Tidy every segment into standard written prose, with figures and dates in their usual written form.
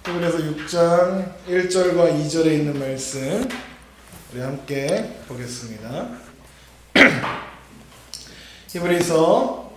히브리서 6장 1절과 2절에 있는 말씀 우리 함께 보겠습니다. 히브리서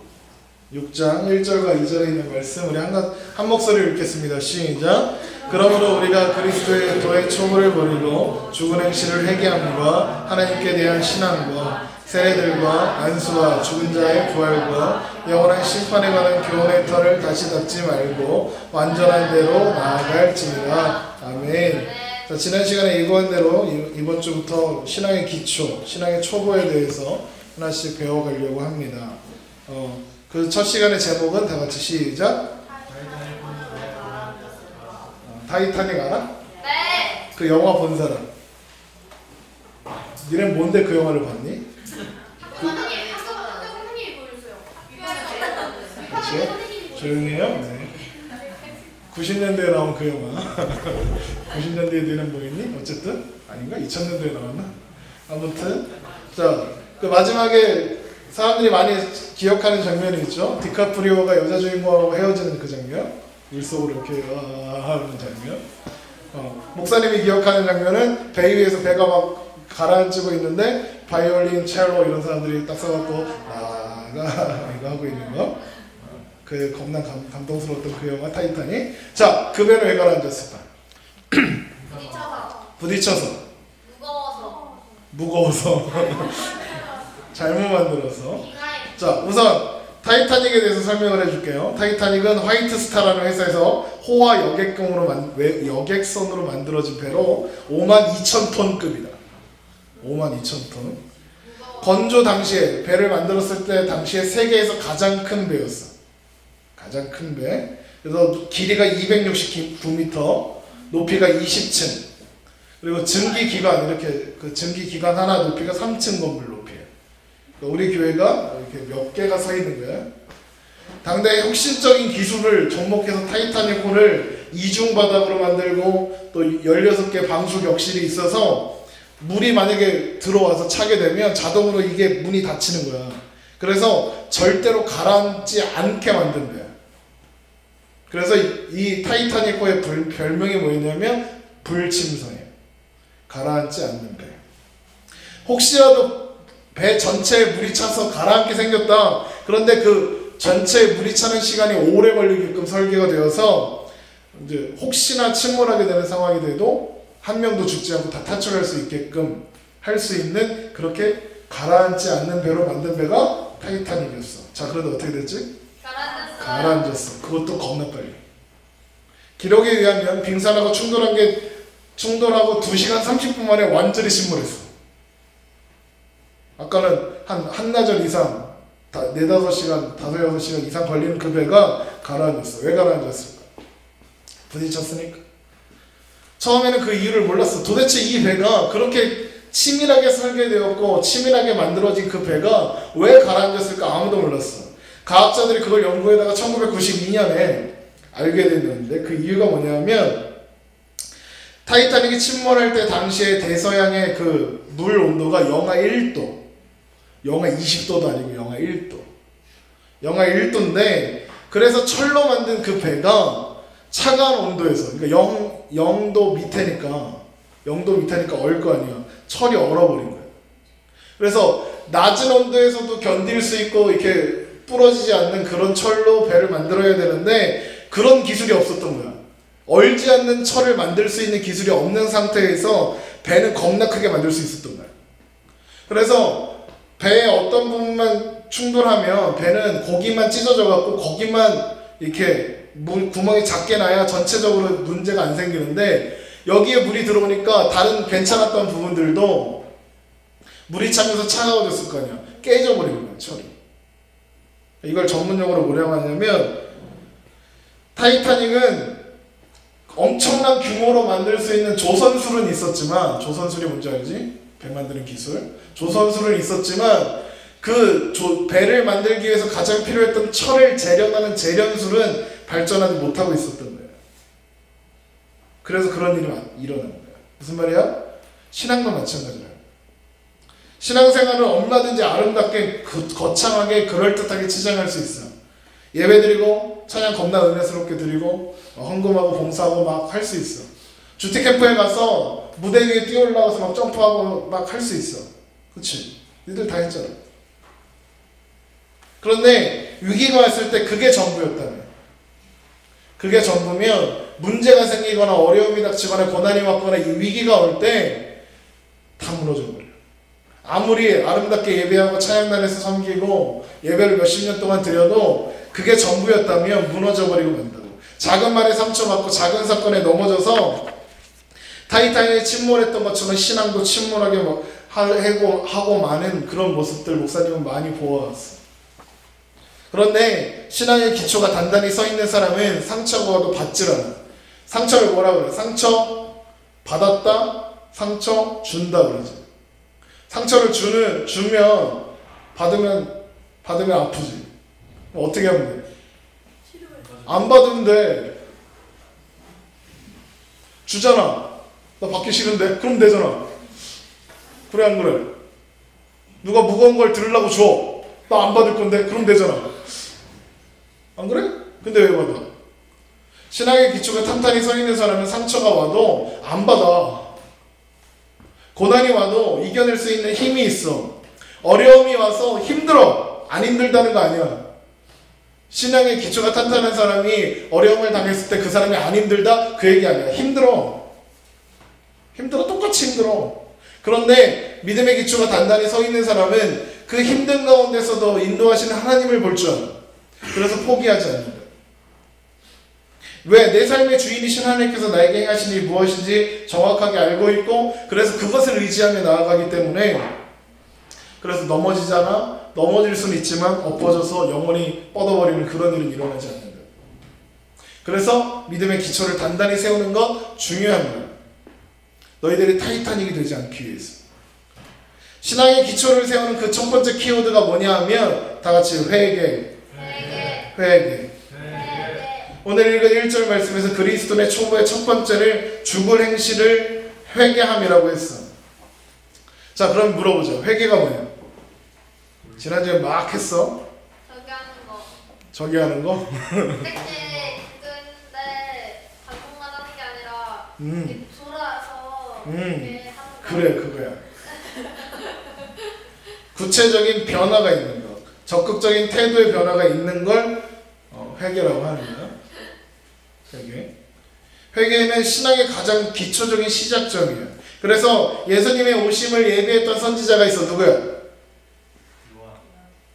6장 1절과 2절에 있는 말씀 우리 한 목소리로 읽겠습니다. 시작. 그러므로 우리가 그리스도의 도의 초보를 버리고 죽은 행실을 회개함과 하나님께 대한 신앙과 세례들과 안수와 죽은 자의 부활과 영원한 심판에 관한 교훈의 털을 다시 닫지 말고 완전한 대로 나아갈지니라. 아멘. 자, 지난 시간에 예고한 대로 이번 주부터 신앙의 기초, 신앙의 초보에 대해서 하나씩 배워가려고 합니다. 그 첫 시간의 제목은 다 같이 시작. 타이타닉 알아? 네. 그 영화 본 사람. 니는 뭔데 그 영화를 봤니? 선생님이 보여줬어요. 그치? 조용히 해요? 네. 90년대에 나온 그 영화. 90년대에 니는 보겠니? 어쨌든 아닌가? 2000년대에 나왔나? 아무튼 자, 그 마지막에 사람들이 많이 기억하는 장면이 있죠? 디카프리오가 여자 주인공하고 헤어지는 그 장면. 물속으로 이렇게 하는 장면. 목사님이 기억하는 장면은 배 위에서 배가 막 가라앉히고 있는데 바이올린, 첼로 이런 사람들이 딱 서갖고 이거 하고 있는 거. 그 겁나 감동스러웠던 그 영화 타이타닉. 자, 그 배는 왜 가라앉았을까? 부딪혀서. 무거워서. 잘못 만들어서. 자, 우선 타이타닉에 대해서 설명을 해줄게요. 타이타닉은 화이트스타라는 회사에서 호화 여객선으로 만들어진 배로 52,000톤급이다. 52,000톤. 건조 당시에 배를 만들었을 때 당시에 세계에서 가장 큰 배였어. 가장 큰 배. 그래서 길이가 269m, 높이가 20층. 그리고 증기 기관 이렇게 그 증기 기관 하나 높이가 3층 건물 높이에요. 우리 교회가 이렇게 몇 개가 서 있는 거야. 당대의 혁신적인 기술을 접목해서 타이타닉호를 이중 바닥으로 만들고 또 16개 방수 격실이 있어서 물이 만약에 들어와서 차게 되면 자동으로 이게 문이 닫히는 거야. 그래서 절대로 가라앉지 않게 만든 거야. 그래서 이 타이타닉호의 별명이 뭐였냐면 불침성이에요. 가라앉지 않는 배. 혹시라도 배 전체에 물이 차서 가라앉게 생겼다. 그런데 그 전체에 물이 차는 시간이 오래 걸리게끔 설계가 되어서 이제 혹시나 침몰하게 되는 상황이 돼도 한 명도 죽지 않고 다 탈출할 수 있게끔 할 수 있는 그렇게 가라앉지 않는 배로 만든 배가 타이타닉이었어. 자, 그런데 어떻게 됐지? 가라앉았어. 그것도 겁나 빨리. 기록에 의하면 빙산하고 충돌하고 2시간 30분 만에 완전히 침몰했어. 아까는 한나절 이상, 4-5시간, 5-6시간 이상 걸리는 그 배가 가라앉았어. 왜 가라앉았을까? 부딪혔으니까. 처음에는 그 이유를 몰랐어. 도대체 이 배가 그렇게 치밀하게 설계되었고 치밀하게 만들어진 그 배가 왜 가라앉았을까? 아무도 몰랐어. 과학자들이 그걸 연구해다가 1992년에 알게 됐는데 그 이유가 뭐냐면 타이타닉이 침몰할 때 당시에 대서양의 그 물 온도가 영하 1도, 영하 20도도 아니고 영하 1도, 영하 1도인데 그래서 철로 만든 그 배가 차가운 온도에서, 그러니까 0도 밑에니까 얼 거 아니야. 철이 얼어버린 거야. 그래서 낮은 온도에서도 견딜 수 있고 이렇게 부러지지 않는 그런 철로 배를 만들어야 되는데 그런 기술이 없었던 거야. 얼지 않는 철을 만들 수 있는 기술이 없는 상태에서 배는 겁나 크게 만들 수 있었던 거야. 그래서 배의 어떤 부분만 충돌하면 배는 거기만 찢어져 갖고 거기만 이렇게 구멍이 작게 나야 전체적으로 문제가 안 생기는데 여기에 물이 들어오니까 다른 괜찮았던 부분들도 물이 차면서 차가워졌을 거 아니야. 깨져버리는 거야, 철이. 이걸 전문용어로 뭐라고 하냐면 타이타닉은 엄청난 규모로 만들 수 있는 조선술은 있었지만, 조선술이 뭔지 알지? 배 만드는 기술. 조선술은 있었지만 그 배를 만들기 위해서 가장 필요했던 철을 재련하는 재련술은 발전하지 못하고 있었던 거예요. 그래서 그런 일이 일어나는 거예요. 무슨 말이야? 신앙도 마찬가지예요. 신앙생활은 얼마든지 아름답게 거창하게 그럴듯하게 치장할 수 있어. 예배드리고 찬양 겁나 은혜스럽게 드리고 헌금하고 봉사하고 막 할 수 있어. 주택 캠프에 가서 무대 위에 뛰어 올라가서 막 점프하고 막 할 수 있어. 그치? 니들 다 했잖아. 그런데 위기가 왔을 때 그게 전부였다면, 그게 전부면 문제가 생기거나 어려움이 닥치거나 고난이 왔거나 이 위기가 올 때 다 무너져 버려. 아무리 아름답게 예배하고 찬양단에서 섬기고 예배를 몇십 년 동안 드려도 그게 전부였다면 무너져 버리고 만다고. 작은 말에 상처받고 작은 사건에 넘어져서 타이타닉에 침몰했던 것처럼 신앙도 침몰하게 하고 많은 그런 모습들 목사님은 많이 보아왔어. 그런데 신앙의 기초가 단단히 서 있는 사람은 상처가 와도 받질 않아. 상처를 뭐라 그래? 상처 받았다, 상처 준다 그러지. 상처를 주면 받으면 아프지. 어떻게 하면 돼? 안 받으면 돼. 주잖아. 나 받기 싫은데? 그럼 되잖아. 그래 안 그래? 누가 무거운 걸 들으려고 줘. 나 안 받을 건데? 그럼 되잖아. 안 그래? 근데 왜 받아? 신앙의 기초가 탄탄히 서 있는 사람은 상처가 와도 안 받아. 고난이 와도 이겨낼 수 있는 힘이 있어. 어려움이 와서 힘들어. 안 힘들다는 거 아니야. 신앙의 기초가 탄탄한 사람이 어려움을 당했을 때 그 사람이 안 힘들다? 그 얘기 아니야. 힘들어. 똑같이 힘들어. 그런데 믿음의 기초가 단단히 서 있는 사람은 그 힘든 가운데서도 인도하시는 하나님을 볼 줄 알아. 그래서 포기하지 않는다. 왜? 내 삶의 주인이신 하나님께서 나에게 행하신 일이 무엇인지 정확하게 알고 있고, 그래서 그것을 의지하며 나아가기 때문에, 그래서 넘어지잖아. 넘어질 수는 있지만 엎어져서 영원히 뻗어버리는 그런 일은 일어나지 않는다. 그래서 믿음의 기초를 단단히 세우는 것 중요합니다. 너희들이 타이타닉이 되지 않기 위해서. 신앙의 기초를 세우는 그 첫 번째 키워드가 뭐냐 하면 다 같이 회개. 오늘 읽은 1절 말씀에서 그리스도의 초보의 첫 번째를 죽을 행실을 회개함이라고 했어. 자, 그럼 물어보죠. 회개가 뭐야? 지난주에 막 했어. 저기 하는 거? 근데 반복만 하는 게 아니라 이렇게 돌아서 이렇게 하는 거. 그래, 그거야. 구체적인 변화가 있는 것, 적극적인 태도의 변화가 있는 걸 회개라고 하는 거야. 회개는 신앙의 가장 기초적인 시작점이에요. 그래서 예수님의 오심을 예비했던 선지자가 있어. 누구야?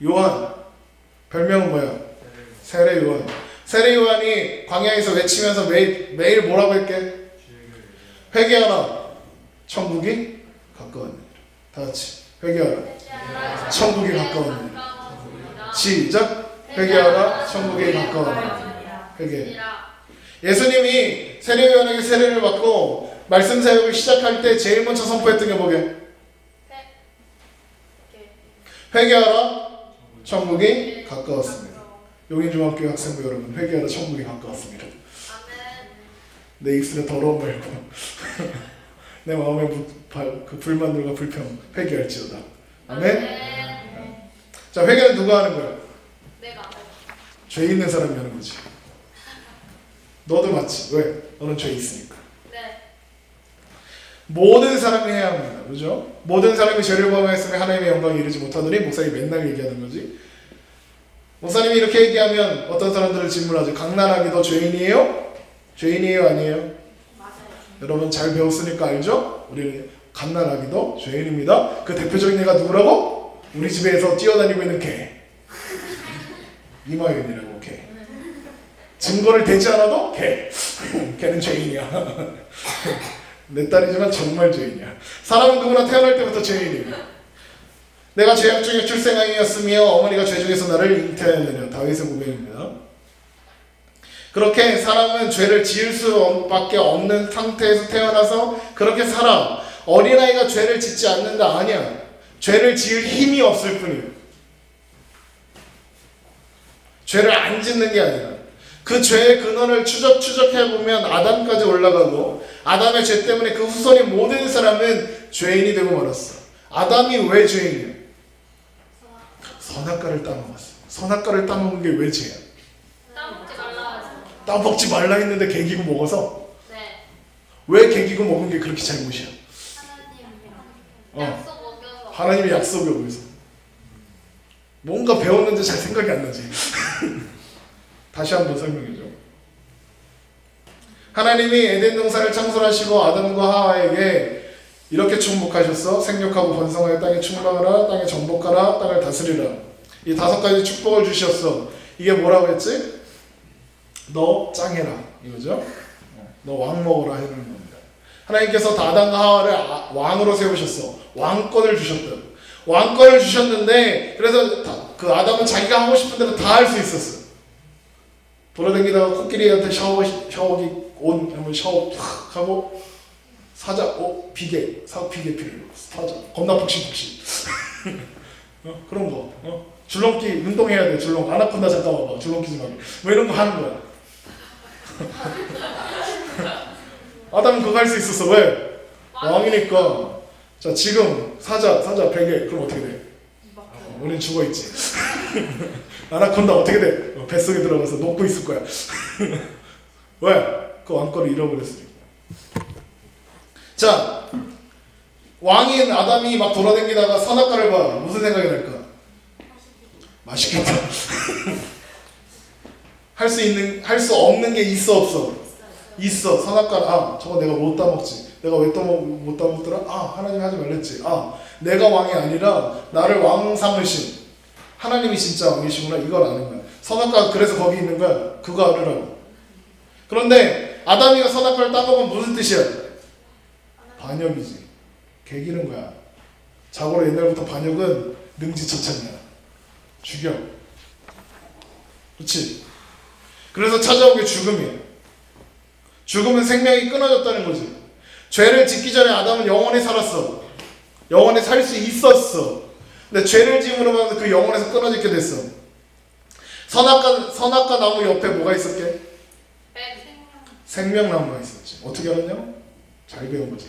요한. 별명은 뭐야? 세례 요한. 세례 요한이 광야에서 외치면서 매일 뭐라고 했게? 회개하라. 천국이 가까웠느니라. 다 같이 회개하라. 천국이 가까웠느니라. 시작. 회개하라. 천국이 가까웠느니라. 회개. 예수님이 세례 요한에게 세례를 받고 말씀 사역을 시작할 때 제일 먼저 선포했던 게 뭐게? 회개하라. 천국이 가까웠습니다. 용인중학교 학생부 여러분, 회개하라. 천국이 가까웠습니다. 내 입술에 더러운 말고 내 마음에 그 불만들과 불평 회개할지어다. 아멘. 자, 회개는 누가 하는 거야? 내가. 죄 있는 사람이 하는 거지. 너도 맞지. 왜? 너는 죄 있으니까. 네. 모든 사람이 해야 합니다. 그죠? 모든 사람이 죄를 범했으면 하나님의 영광에 이르지 못하더니 목사님이 맨날 얘기하는 거지. 목사님이 이렇게 얘기하면 어떤 사람들을 질문하죠. 강난하기 너 죄인이에요? 죄인이에요? 아니에요? 맞아요. 여러분 잘 배웠으니까 알죠? 우리는 갓난아기도 죄인입니다. 그 대표적인 애가 누구라고? 우리 집에서 뛰어다니고 있는 개. 이마윤이라고 개. 증거를 대지 않아도 개. 걔는 죄인이야. 내 딸이지만 정말 죄인이야. 사람은 누구나 태어날 때부터 죄인이에요. 내가 죄악 중에 출생아이였으며 어머니가 죄 중에서 나를 잉태하였느냐. 다윗의 고백입니다. 그렇게 사람은 죄를 지을 수밖에 없는 상태에서 태어나서 그렇게 살아. 어린아이가 죄를 짓지 않는다. 아니야. 죄를 지을 힘이 없을 뿐이에요. 죄를 안 짓는 게 아니라 그 죄의 근원을 추적해보면 아담까지 올라가고 아담의 죄 때문에 그 후손인 모든 사람은 죄인이 되고 말았어. 아담이 왜 죄인이야? 선악과를 따먹었어. 선악과를 따먹은 게 왜 죄야? 따먹지 말라고 먹지 말라 했는데 개기고 먹어서. 네. 왜 개기고 먹은 게 그렇게 잘못이야? 하나님 약속 어겨서. 하나님의 약속에 의해서. 뭔가 배웠는데 잘 생각이 안 나지. 다시 한번 설명해줘. 하나님이 에덴 동산을 창설하시고 아담과 하와에게 이렇게 축복하셨어. 생육하고 번성하여 땅에 충만하라, 땅에 정복하라, 땅을 다스리라. 이 5가지 축복을 주셨어. 이게 뭐라고 했지? 너 짱해라 이거죠? 너 왕 먹어라 해는 겁니다. 하나님께서 아담과 하와를 왕으로 세우셨어. 왕권을 주셨다. 왕권을 주셨는데 그래서 그 아담은 자기가 하고 싶은 대로 다 할 수 있었어. 돌아다니다가 코끼리한테 샤워기 온 하면 샤워 탁 하고 사자 비계 비계 필요 사자 겁나 푹신푹신 그런 거 줄넘기 운동해야 돼. 줄넘기 아나콘다 잠깐 와봐. 줄넘기 좀 하게 뭐 이런 거 하는 거야. 아담은 그거 할 수 있었어. 왜? 왕이니까. 자 지금 사자 베개 그럼 어떻게 돼? 우린 죽어있지. 아나콘다 어떻게 돼? 뱃속에 들어가서 녹고 있을 거야. 왜? 그 왕권을 잃어버렸으니까. 자 왕인 아담이 막 돌아다니다가 선악과를 봐. 무슨 생각이 날까? 맛있겠다. 할 수 없는 게 있어 없어? 있어. 선악과 저거 내가 못 따먹지. 내가 왜 또 못 따먹더라? 하나님 하지 말랬지. 내가 왕이 아니라 나를 왕 삼으신 하나님이 진짜 왕이시구나. 이걸 아는 거야. 선악과 그래서 거기 있는 거야. 그거 알으라고. 그런데 아담이가 선악과를 따먹으면 무슨 뜻이야? 반역이지. 개기는 거야. 자고로 옛날부터 반역은 능지처참이야. 죽여. 그렇지? 그래서 찾아온 게 죽음이야. 죽음은 생명이 끊어졌다는 거지. 죄를 짓기 전에 아담은 영원히 살았어. 영원히 살 수 있었어. 근데 죄를 지음으로만 그 영혼에서 끊어지게 됐어. 선악과 나무 옆에 뭐가 있었게? 생명나무가 있었지. 어떻게 알았냐? 잘 배운 거지.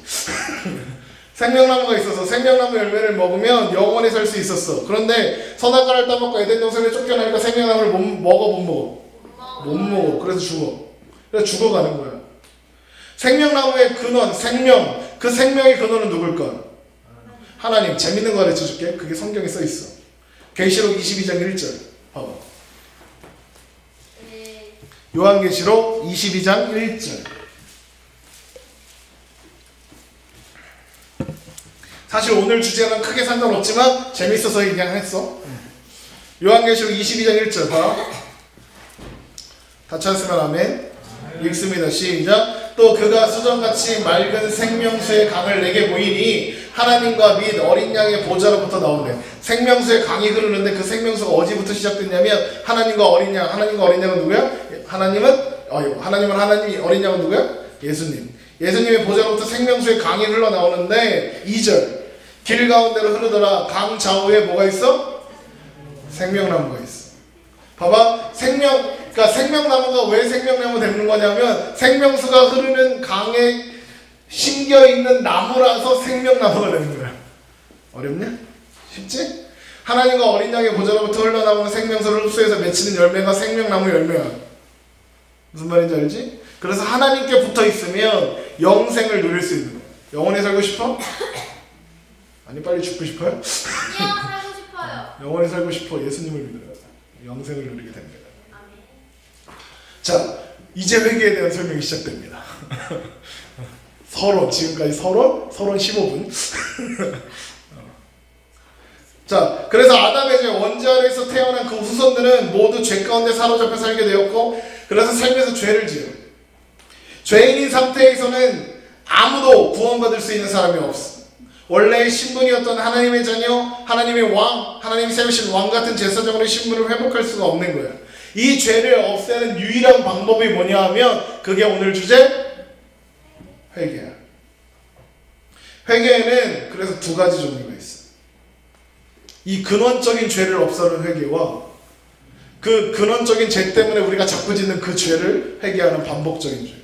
생명나무가 있어서 생명나무 열매를 먹으면 영원히 살 수 있었어. 그런데 선악과를 따먹고 에덴 동산에 쫓겨나니까 생명나무를 못 먹어? 못 먹어. 그래서 죽어. 그래서 죽어가는 거야. 생명나무의 근원, 생명. 그 생명의 근원은 누굴까? 하나님. 재밌는 거 가르쳐 줄게. 그게 성경에 써 있어. 계시록 22장 1절. 봐봐. 요한계시록 22장 1절. 사실 오늘 주제는 크게 상관없지만 재밌어서 그냥 했어. 요한계시록 22장 1절 봐. 다 찾았으면 아멘. 읽습니다. 시작. 또 그가 수정같이 맑은 생명수의 강을 내게 보이니 하나님과 및 어린 양의 보좌로부터 나오네. 생명수의 강이 흐르는데 그 생명수가 어디부터 시작됐냐면 하나님과 어린 양. 하나님과 어린 양은 누구야? 하나님이 어린 양은 누구야? 예수님. 예수님의 보좌로부터 생명수의 강이 흘러나오는데 2절. 길 가운데로 흐르더라. 강 좌우에 뭐가 있어? 생명나무가 있어. 봐봐. 그러니까 생명나무가 왜 생명나무 되는 거냐면 생명수가 흐르는 강에 심겨있는 나무라서 생명나무가 되는 거야. 어렵냐? 쉽지? 하나님과 어린 양의 보좌로부터 흘러나오는 생명수를 흡수해서 맺히는 열매가 생명나무 열매야. 무슨 말인지 알지? 그래서 하나님께 붙어있으면 영생을 누릴 수 있는 거야. 영원히 살고 싶어? 아니 빨리 죽고 싶어요? 아니요, 살고 싶어요. 영원히 살고 싶어. 예수님을 믿어요. 영생을 누리게 됩니다. 아멘. 자, 이제 회개에 대한 설명이 시작됩니다. 서론, 지금까지 서론 15분. 자, 그래서 아담의 죄 원죄 아래에서 태어난 그 후손들은 모두 죄 가운데 사로잡혀 살게 되었고, 그래서 삶에서 죄를 지어. 죄인인 상태에서는 아무도 구원받을 수 있는 사람이 없어. 원래의 신분이었던 하나님의 자녀, 하나님의 왕, 하나님이 세우신 왕 같은 제사장으로의 신분을 회복할 수가 없는 거야. 이 죄를 없애는 유일한 방법이 뭐냐 하면 그게 오늘 주제? 회개야. 회개에는 그래서 2가지 종류가 있어. 이 근원적인 죄를 없애는 회개와 그 근원적인 죄 때문에 우리가 자꾸 짓는 그 죄를 회개하는 반복적인 죄.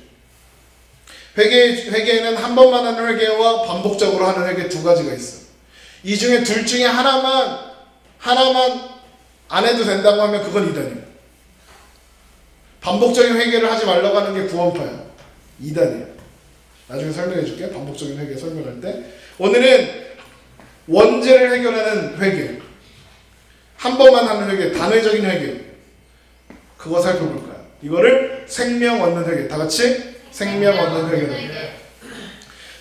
회개에는 한 번만 하는 회개와 반복적으로 하는 회개 2가지가 있어. 이 중에 둘 중에 하나만 안 해도 된다고 하면 그건 이단이야. 반복적인 회개를 하지 말라고 하는 게 구원파야. 이단이야. 나중에 설명해 줄게. 반복적인 회개 설명할 때. 오늘은 원죄를 해결하는 회개. 한 번만 하는 회개, 단회적인 회개. 그거 살펴볼 거야. 이거를 생명 얻는 회개. 다 같이 생명 얻는 회개다.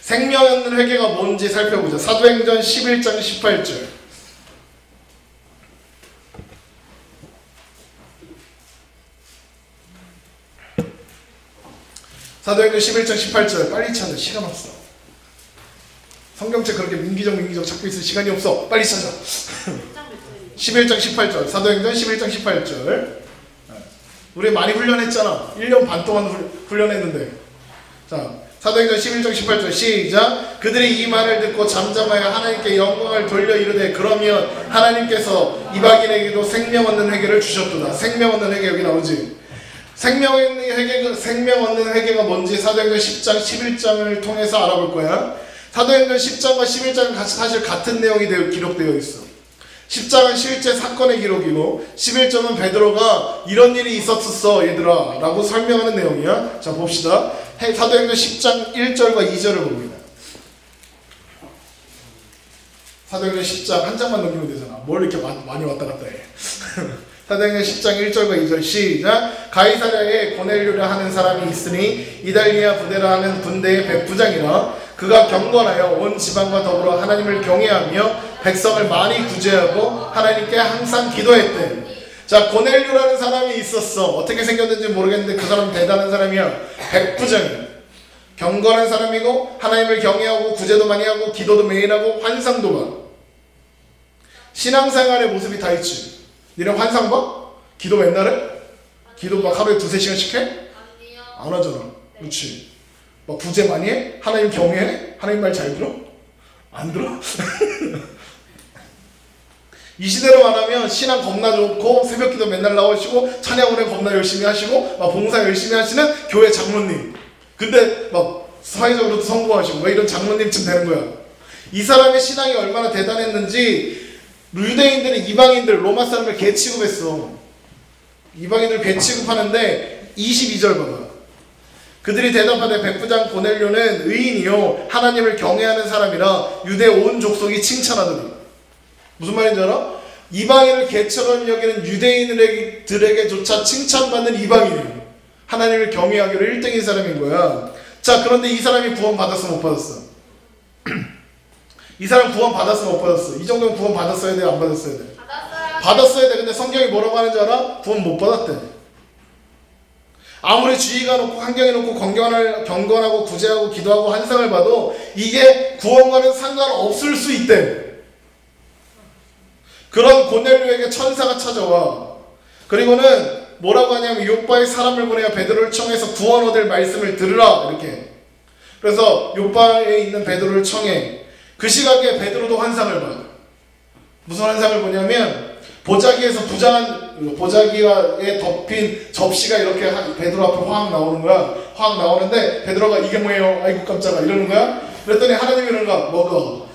생명 얻는 회개가 뭔지 살펴보자. 사도행전 11장 18절. 사도행전 11장 18절. 빨리 찾아. 시간 없어. 성경책 그렇게 민기적 찾고 있을 시간이 없어. 빨리 찾아. 11장 18절. 사도행전 11장 18절. 우리 많이 훈련했잖아. 1년 반 동안 훈련했는데. 자, 사도행전 11장 18절 시작. 그들이 이 말을 듣고 잠잠하여 하나님께 영광을 돌려 이르되 그러면 하나님께서 이방인에게도 생명 얻는 회개를 주셨도다. 생명 얻는 회개 여기 나오지. 생명 얻는 회개가 뭔지 사도행전 10장 11장을 통해서 알아볼 거야. 사도행전 10장과 11장은 사실 같은 내용이 기록되어 있어. 10장은 실제 사건의 기록이고 11장은 베드로가 이런 일이 있었어 얘들아 라고 설명하는 내용이야. 자 봅시다. 사도행전 10장 1절과 2절을 봅니다. 사도행전 10장 한 장만 넘기면 되잖아. 뭘 이렇게 많이 왔다 갔다 해. 사도행전 10장 1절과 2절 시작. 가이사랴에 고넬료라 하는 사람이 있으니 이달리아 부대라 하는 군대의 백부장이라. 그가 경건하여 온 지방과 더불어 하나님을 경외하며 백성을 많이 구제하고 하나님께 항상 기도했대. 자, 고넬료라는 사람이 있었어. 어떻게 생겼는지 모르겠는데 그 사람 대단한 사람이야. 백부장이야. 경건한 사람이고 하나님을 경외하고 구제도 많이 하고 기도도 매일 하고 환상도 봐. 신앙생활의 모습이 다 있지. 니네 환상 봐? 기도 맨날 해? 기도 막 하루에 2-3시간씩 해? 안 하잖아. 그렇지. 막 구제 많이 해? 하나님 경외해? 하나님 말 잘 들어? 안 들어? 이 시대로 말하면 신앙 겁나 좋고 새벽기도 맨날 나오시고 찬양 운행 겁나 열심히 하시고 막 봉사 열심히 하시는 교회 장로님. 근데 막 사회적으로도 성공하시고 왜 이런 장로님쯤 되는 거야. 이 사람의 신앙이 얼마나 대단했는지 유대인들은 이방인들 로마 사람을 개 취급했어. 이방인들 개 취급하는데 22절 봐봐. 그들이 대답하되 백부장 고넬료는 의인이요 하나님을 경외하는 사람이라 유대 온 족속이 칭찬하더니. 무슨 말인지 알아? 이방인을 개처럼 여기는 유대인들에게조차 칭찬받는 이방인이에요. 하나님을 경외하기로 1등인 사람인 거야. 자, 그런데 이 사람이 구원 받았어 못 받았어? 이 사람 구원 받았어 못 받았어? 이 정도면 구원 받았어야 돼 안 받았어야 돼? 받았어야 돼. 근데 성경이 뭐라고 하는지 알아? 구원 못 받았대. 아무리 주의가 높고 환경이 높고 경건하고 구제하고 기도하고 환상을 봐도 이게 구원과는 상관없을 수 있대. 그런 고넬료에게 천사가 찾아와. 그리고는 뭐라고 하냐면 요빠에 사람을 보내어 베드로를 청해서 구원 얻을 말씀을 들으라 이렇게. 그래서 요빠에 있는 베드로를 청해. 그 시각에 베드로도 환상을 봐. 무슨 환상을 보냐면 보자기에서 보자기에 덮인 접시가 이렇게 베드로 앞에 확 나오는 거야. 확 나오는데 베드로가 이게 뭐예요? 아이고 깜짝아 이러는 거야. 그랬더니 하나님이 이러는 거야. 먹어.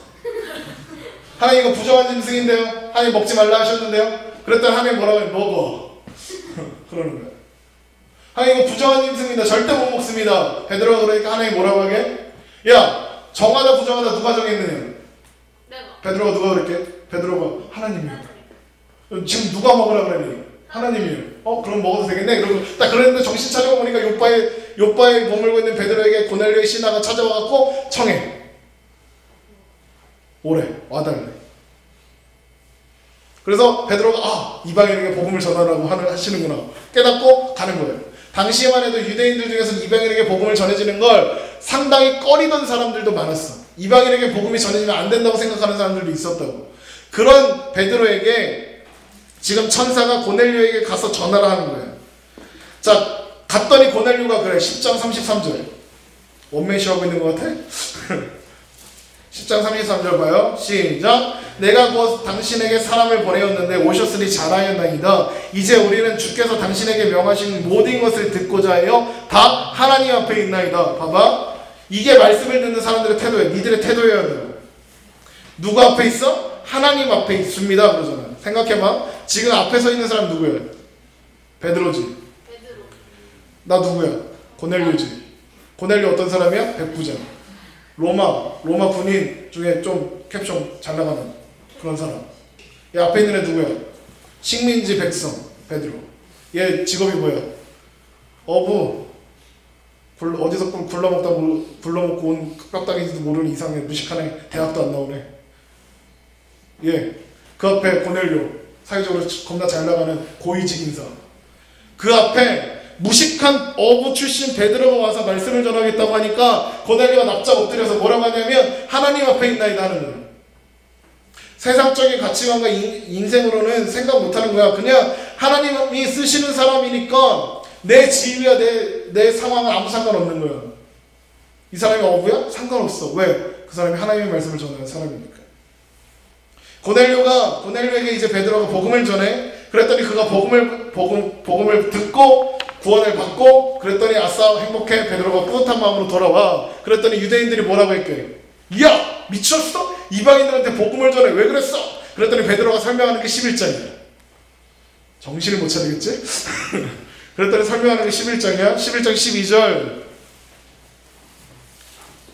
하나님 이거 부정한 짐승인데요. 하나님 먹지 말라 하셨는데요. 그랬더니 하나님 뭐라고 해? 먹어. 그러는 거야. 하나님 이거 부정한 짐승입니다. 절대 못 먹습니다. 베드로가 그러니까 하나님 뭐라고 하게? 야 정하다 부정하다 누가 정했느냐? 내가. 베드로가 누가 그랬게? 베드로가 하나님이요. 지금 누가 먹으라 그러니? 하나님이요. 그럼 먹어도 되겠네. 이러고 딱 그랬는데 정신 차리고 보니까 요바에 머물고 있는 베드로에게 고넬료의 신하가 찾아와갖고 청해. 오래 와달래. 그래서 베드로가 이방인에게 복음을 전하라고 하시는구나 깨닫고 가는 거예요. 당시에만 해도 유대인들 중에서 이방인에게 복음을 전해지는 걸 상당히 꺼리던 사람들도 많았어. 이방인에게 복음이 전해지면 안 된다고 생각하는 사람들도 있었다고. 그런 베드로에게 지금 천사가 고넬료에게 가서 전하라 하는 거예요. 자, 갔더니 고넬료가 그래. 10장 33절 원맨쇼 하고 있는 것 같아? 10장 33절 봐요. 시작. 내가 곧 당신에게 사람을 보내었는데 오셨으니 잘하였나이다. 이제 우리는 주께서 당신에게 명하신 모든 것을 듣고자 하여 다 하나님 앞에 있나이다. 봐봐. 이게 말씀을 듣는 사람들의 태도예요. 니들의 태도여야 돼요. 누구 앞에 있어? 하나님 앞에 있습니다. 그러잖아. 생각해봐. 지금 앞에 서 있는 사람 누구예요? 베드로지. 베드로. 나 누구야? 고넬료지. 고넬료 어떤 사람이야? 백부장. 로마 군인 중에 좀 캡션 잘 나가는 그런 사람. 얘 앞에 있는 애 누구야? 식민지 백성 베드로. 얘 직업이 뭐야? 어부. 어디서 굴러먹고 온 뼈다귀지도 모르는 이상해. 무식한 애. 대학도 안 나오네. 예. 그 앞에 고넬료. 사회적으로 겁나 잘 나가는 고위직 인사. 그 앞에 무식한 어부 출신 베드로가 와서 말씀을 전하겠다고 하니까 고넬료가 납작 엎드려서 뭐라고 하냐면 하나님 앞에 있나이다 하는 거예요. 세상적인 가치관과 인생으로는 생각 못하는 거야. 그냥 하나님이 쓰시는 사람이니까 내 지위와 내 상황은 아무 상관없는 거야. 이 사람이 어부야? 상관없어. 왜? 그 사람이 하나님의 말씀을 전하는 사람이니까. 고넬료에게 이제 베드로가 복음을 전해. 그랬더니 그가 복음을 듣고 구원을 받고 그랬더니 아싸 행복해. 베드로가 뿌듯한 마음으로 돌아와. 그랬더니 유대인들이 뭐라고 했게? 야 미쳤어? 이방인들한테 복음을 전해. 왜 그랬어? 그랬더니 베드로가 설명하는 게 11장이야. 정신을 못 차리겠지? 그랬더니 설명하는 게 11장이야. 11장 12절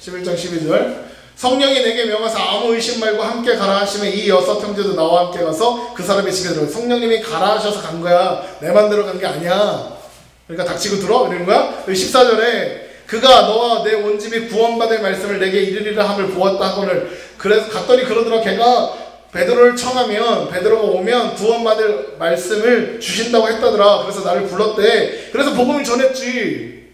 11장 12절 성령이 내게 명하사 아무 의심 말고 함께 가라 하시면 이 여섯 형제도 나와 함께 가서 그 사람의 집에 들어요. 성령님이 가라 하셔서 간 거야. 내 맘대로 간 게 아니야. 그러니까 닥치고 들어? 이러는 거야. 14절에 그가 너와 내 온 집이 구원받을 말씀을 내게 이르리라 함을 보았다 하거늘. 그래서 갔더니 그러더라. 걔가 베드로를 청하면 베드로가 오면 구원받을 말씀을 주신다고 했다더라. 그래서 나를 불렀대. 그래서 복음을 전했지.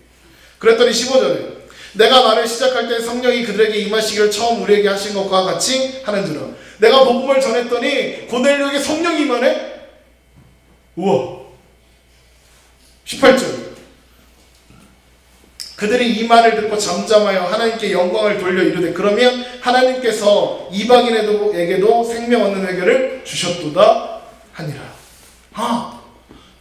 그랬더니 15절에 내가 말을 시작할 때 성령이 그들에게 임하시기를 처음 우리에게 하신 것과 같이 하는지라. 내가 복음을 전했더니 고넬료에게 성령이 임하네? 우와. 18절 그들이 이 말을 듣고 잠잠하여 하나님께 영광을 돌려 이르되 그러면 하나님께서 이방인에게도 생명 얻는 회개를 주셨도다 하니라.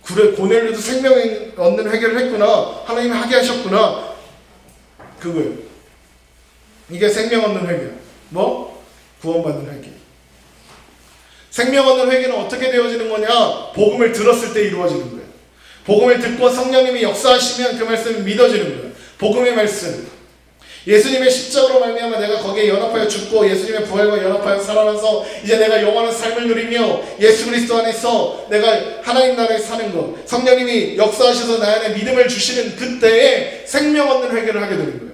그래 고넬료도 생명 얻는 회개를 했구나. 하나님이 하게 하셨구나. 그거예요. 이게 생명 얻는 회개야. 뭐? 구원받는 회개. 생명 얻는 회개는 어떻게 되어지는 거냐? 복음을 들었을 때 이루어지는 거예요. 복음을 듣고 성령님이 역사하시면 그 말씀이 믿어지는 거예요. 복음의 말씀. 예수님의 십자가로 말미암아 내가 거기에 연합하여 죽고 예수님의 부활과 연합하여 살아나서 이제 내가 영원한 삶을 누리며 예수 그리스도 안에서 내가 하나님 나라에 사는 것. 성령님이 역사하셔서 나 안에 믿음을 주시는 그때에 생명 얻는 회개를 하게 되는 거예요.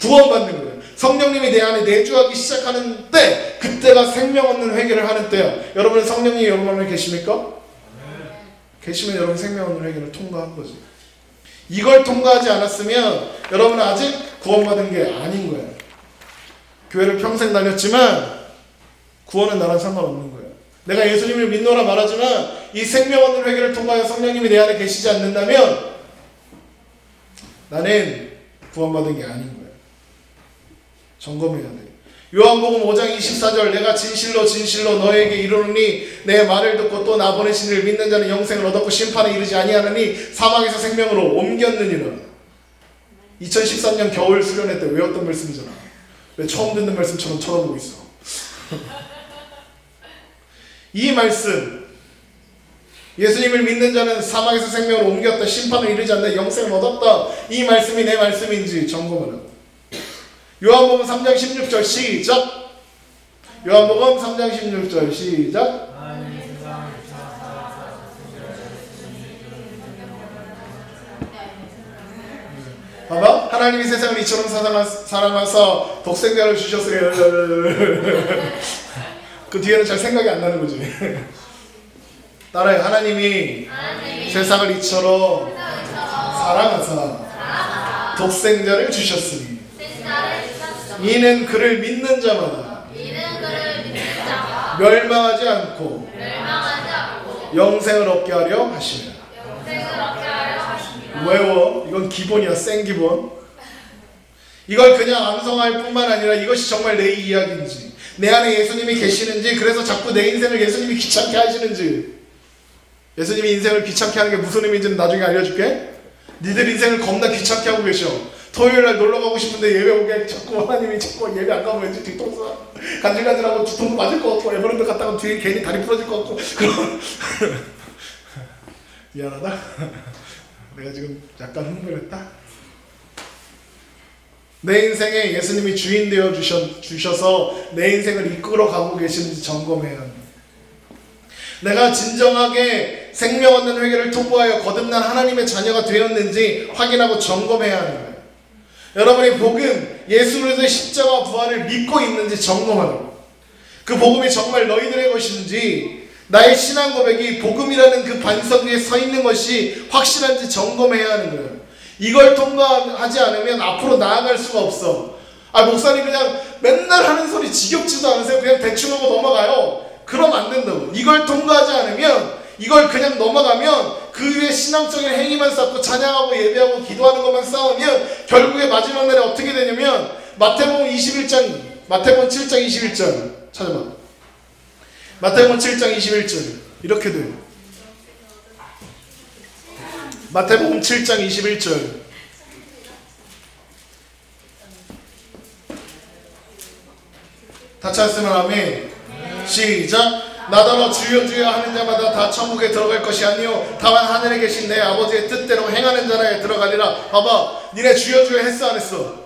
구원받는 거예요. 성령님이 내 안에 내주하기 시작하는 때 그때가 생명 얻는 회개를 하는 때야. 여러분은 성령님이 여러분 안에 계십니까? 계시면 여러분 생명 얻는 회개를 통과한 거지. 이걸 통과하지 않았으면 여러분은 아직 구원받은 게 아닌 거예요. 교회를 평생 다녔지만 구원은 나랑 상관없는 거예요. 내가 예수님을 믿노라 말하지만 이 생명 얻는 회개를 통과하여 성령님이 내 안에 계시지 않는다면 나는 구원받은 게 아닌 거예요. 점검해야 돼. 요한복음 5장 24절 내가 진실로 진실로 너에게 이르노니 내 말을 듣고 또 나 보내신 이를 믿는 자는 영생을 얻었고 심판에 이르지 아니하느니 사망에서 생명으로 옮겼느니라. 2013년 겨울 수련회 때 외웠던 말씀이잖아. 왜 처음 듣는 말씀처럼 쳐다보고 있어. 이 말씀 예수님을 믿는 자는 사망에서 생명으로 옮겼다. 심판을 이르지 않는다. 영생을 얻었다. 이 말씀이 내 말씀인지 점검을 하고. 요한복음 3장 16절 시작. 요한복음 3장 16절 시작. 봐봐. 하나님이 세상을 이처럼 사랑하사 독생자를 주셨으니 그 뒤에는 잘 생각이 안 나는 거지. 따라해. 하나님이 세상을 이처럼 사랑하사 독생자를 주셨으니 이는 그를 믿는 자마다 멸망하지 않고 영생을 얻게 하려 하시니라. 외워. 이건 기본이야. 생 기본. 이걸 그냥 암송할 뿐만 아니라 이것이 정말 내 이야기인지 내 안에 예수님이 계시는지 그래서 자꾸 내 인생을 예수님이 귀찮게 하시는지. 예수님이 인생을 귀찮게 하는 게 무슨 의미인지는 나중에 알려줄게. 니들 인생을 겁나 귀찮게 하고 계셔. 토요일날 놀러가고 싶은데 예배 오게 자꾸 하나님이 자꾸 예배 안 가면 왠지 뒤통수 간질간질하고 뒤통수 맞을 것 같고 에버랜드 갔다가 뒤에 괜히 다리 부러질 것 같고 그런 미안하다. 내가 지금 약간 흥분했다? 내 인생에 예수님이 주인 되어 주셔서 내 인생을 이끌어 가고 계시는지 점검해야 합니다. 내가 진정하게 생명 얻는 회개를 통과하여 거듭난 하나님의 자녀가 되었는지 확인하고 점검해야 하는 거예요. 여러분이 복음, 예수 그리스도의 십자가 부활을 믿고 있는지 점검하라고. 그 복음이 정말 너희들의 것인지, 나의 신앙 고백이 복음이라는 그 반석 위에 서 있는 것이 확실한지 점검해야 하는 거예요. 이걸 통과하지 않으면 앞으로 나아갈 수가 없어. 목사님 그냥 맨날 하는 소리 지겹지도 않으세요? 그냥 대충 하고 넘어가요. 그럼 안 된다고. 이걸 통과하지 않으면, 이걸 그냥 넘어가면 그 위에 신앙적인 행위만 쌓고 찬양하고 예배하고 기도하는 것만 쌓으면 결국에 마지막 날에 어떻게 되냐면 마태복음 7장 21절 찾아봐. 마태복음 7장 21절 이렇게 돼요. 마태복음 7장 21절 다 찾았으면 아멘. 시작. 나더러 주여 주여 하는 자마다 다 천국에 들어갈 것이 아니요 다만 하늘에 계신 내 아버지의 뜻대로 행하는 자라에 들어가리라. 봐봐, 니네 주여 주여 했어 안 했어?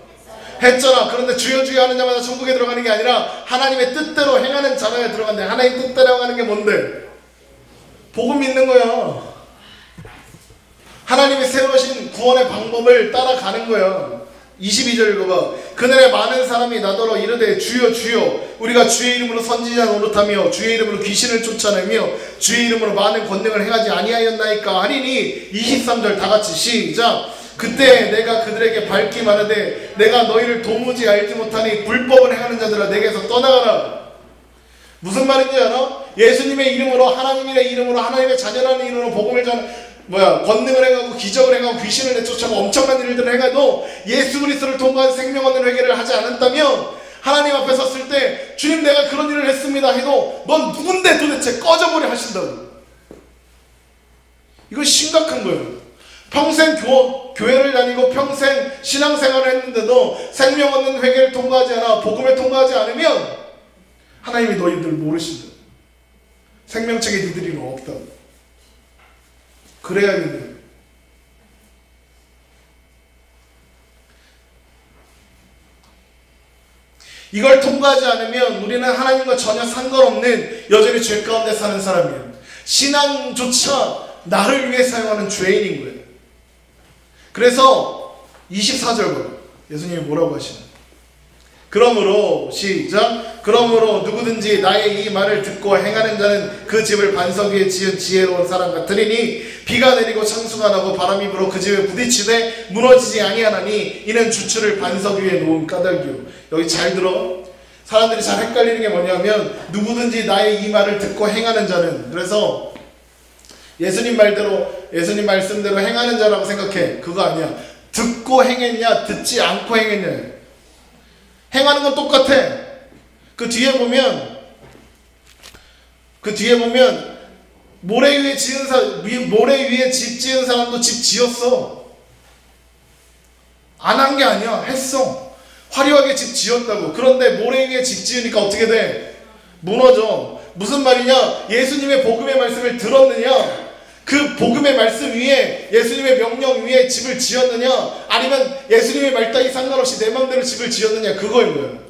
했잖아. 그런데 주여 주여 하는 자마다 천국에 들어가는 게 아니라 하나님의 뜻대로 행하는 자라에 들어간대. 하나님 뜻대로 행하는 게 뭔데? 복음 믿는 거야. 하나님이 세우신 구원의 방법을 따라가는 거야. 22절 읽어봐. 그날에 많은 사람이 나더러 이르되 주여 주여 우리가 주의 이름으로 선지자 노릇하며 주의 이름으로 귀신을 쫓아내며 주의 이름으로 많은 권능을 행하지 아니하였나이까 하리니. 23절 다같이 시작. 그때 내가 그들에게 밝히 말하되 내가 너희를 도무지 알지 못하니 불법을 행하는 자들아 내게서 떠나가라. 무슨 말인지 알아? 예수님의 이름으로, 하나님의 이름으로, 하나님의 자녀라는 이름으로 복음을 권능을 행하고 기적을 행하고 귀신을 내쫓아고 엄청난 일들을 행해도 예수 그리스도를 통과한 생명 얻는 회개를 하지 않았다면 하나님 앞에 섰을 때 주님 내가 그런 일을 했습니다 해도 넌 누군데 도대체 꺼져버려 하신다고. 이거 심각한 거예요. 평생 교회를 다니고 평생 신앙생활을 했는데도 생명 얻는 회개를 통과하지 않아 복음을 통과하지 않으면 하나님이 너희들 모르신다. 생명책에 니들이 없다. 그래야겠네요. 이걸 통과하지 않으면 우리는 하나님과 전혀 상관없는 여전히 죄 가운데 사는 사람이에요. 신앙조차 나를 위해 사용하는 죄인인 거예요. 그래서 24절 보라. 예수님이 뭐라고 하시나? 그러므로 시작. 그러므로 누구든지 나의 이 말을 듣고 행하는 자는 그 집을 반석 위에 지은 지혜로운 사람 같으리니 비가 내리고 창수가 나고 바람이 불어 그 집에 부딪히되 무너지지 아니하나니 이는 주추를 반석 위에 놓은 까닭이요. 여기 잘 들어. 사람들이 잘 헷갈리는 게 뭐냐면 누구든지 나의 이 말을 듣고 행하는 자는, 그래서 예수님 말대로 예수님 말씀대로 행하는 자라고 생각해. 그거 아니야. 듣고 행했냐 듣지 않고 행했냐. 행하는 건 똑같아. 그 뒤에 보면 모래 위에 집 지은 사람도 집 지었어. 안 한 게 아니야. 했어. 화려하게 집 지었다고. 그런데 모래 위에 집 지으니까 어떻게 돼? 무너져. 무슨 말이냐? 예수님의 복음의 말씀을 들었느냐? 그 복음의 말씀 위에, 예수님의 명령 위에 집을 지었느냐? 아니면 예수님의 말 따위 상관없이 내 마음대로 집을 지었느냐? 그거인 거예요.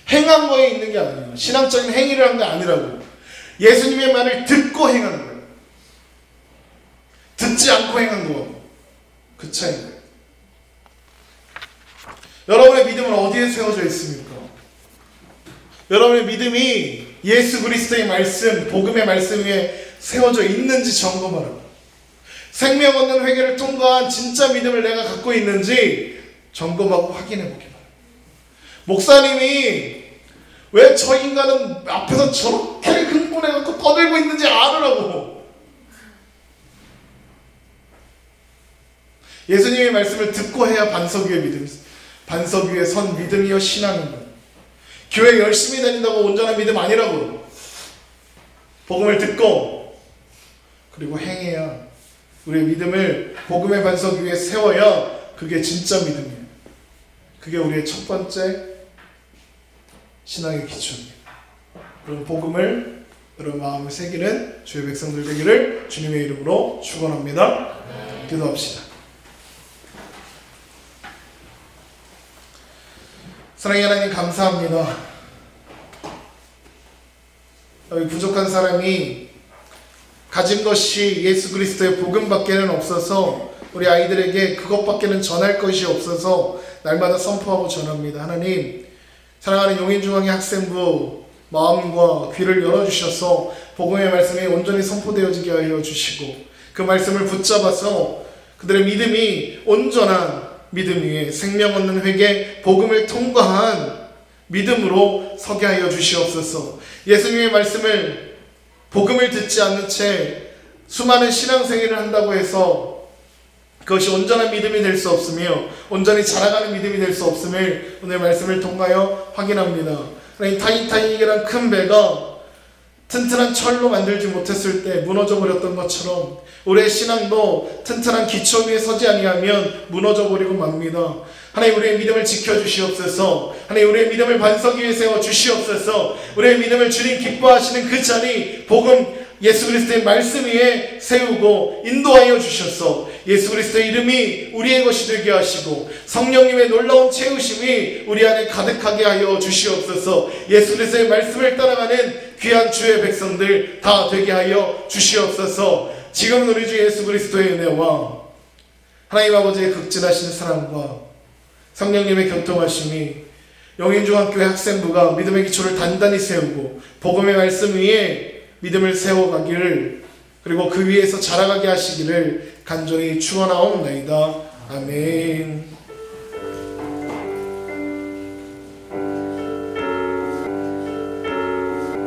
행한 거에 있는 게 아니에요. 신앙적인 행위를 한 게 아니라고. 예수님의 말을 듣고 행하는 거예요. 듣지 않고 행한 거. 그 차이인 거예요. 여러분의 믿음은 어디에 세워져 있습니까? 여러분의 믿음이 예수 그리스도의 말씀, 복음의 말씀 위에 세워져 있는지 점검하라고. 생명 얻는 회개를 통과한 진짜 믿음을 내가 갖고 있는지 점검하고 확인해 보기 바랍니다. 목사님이 왜 저 인간은 앞에서 저렇게 흥분해갖고 떠들고 있는지 알으라고. 예수님의 말씀을 듣고 해야 반석 위에 믿음, 반석 위에 선 믿음이요 신앙인 거예요. 교회 열심히 다닌다고 온전한 믿음 아니라고. 복음을 듣고 그리고 행해야, 우리의 믿음을 복음의 반석 위에 세워야 그게 진짜 믿음이에요. 그게 우리의 첫 번째 신앙의 기초입니다. 그런 복음을 여러분 마음에 새기는 주의 백성들 되기를 주님의 이름으로 축원합니다. 기도합시다. 사랑의 하나님 감사합니다. 여기 부족한 사람이 가진 것이 예수 그리스도의 복음밖에는 없어서 우리 아이들에게 그것밖에는 전할 것이 없어서 날마다 선포하고 전합니다. 하나님, 사랑하는 용인중앙의 학생부 마음과 귀를 열어주셔서 복음의 말씀이 온전히 선포되어지게 하여 주시고 그 말씀을 붙잡아서 그들의 믿음이 온전한 믿음 위에 생명 얻는 회개, 복음을 통과한 믿음으로 서게 하여 주시옵소서. 예수님의 말씀을, 복음을 듣지 않는 채 수많은 신앙생활을 한다고 해서 그것이 온전한 믿음이 될 수 없으며 온전히 자라가는 믿음이 될 수 없음을 오늘 말씀을 통하여 확인합니다. 하나님, 타이타닉이란 큰 배가 튼튼한 철로 만들지 못했을 때 무너져 버렸던 것처럼 우리의 신앙도 튼튼한 기초 위에 서지 아니하면 무너져 버리고 맙니다. 하나님, 우리의 믿음을 지켜주시옵소서. 하나님, 우리의 믿음을 반석 위에 세워 주시옵소서. 우리의 믿음을 주님 기뻐하시는 그 자리, 복음 예수 그리스도의 말씀 위에 세우고 인도하여 주셔서 예수 그리스도의 이름이 우리의 것이 되게 하시고 성령님의 놀라운 채우심이 우리 안에 가득하게 하여 주시옵소서. 예수 그리스도의 말씀을 따라가는 귀한 주의 백성들 다 되게 하여 주시옵소서. 지금 우리 주 예수 그리스도의 은혜와 하나님 아버지의 극진하신 사랑과 성령님의 교통하심이 용인중학교의 학생부가 믿음의 기초를 단단히 세우고 복음의 말씀 위에 믿음을 세워가기를, 그리고 그 위에서 자라가게 하시기를 간절히 축원하옵나이다. 아멘.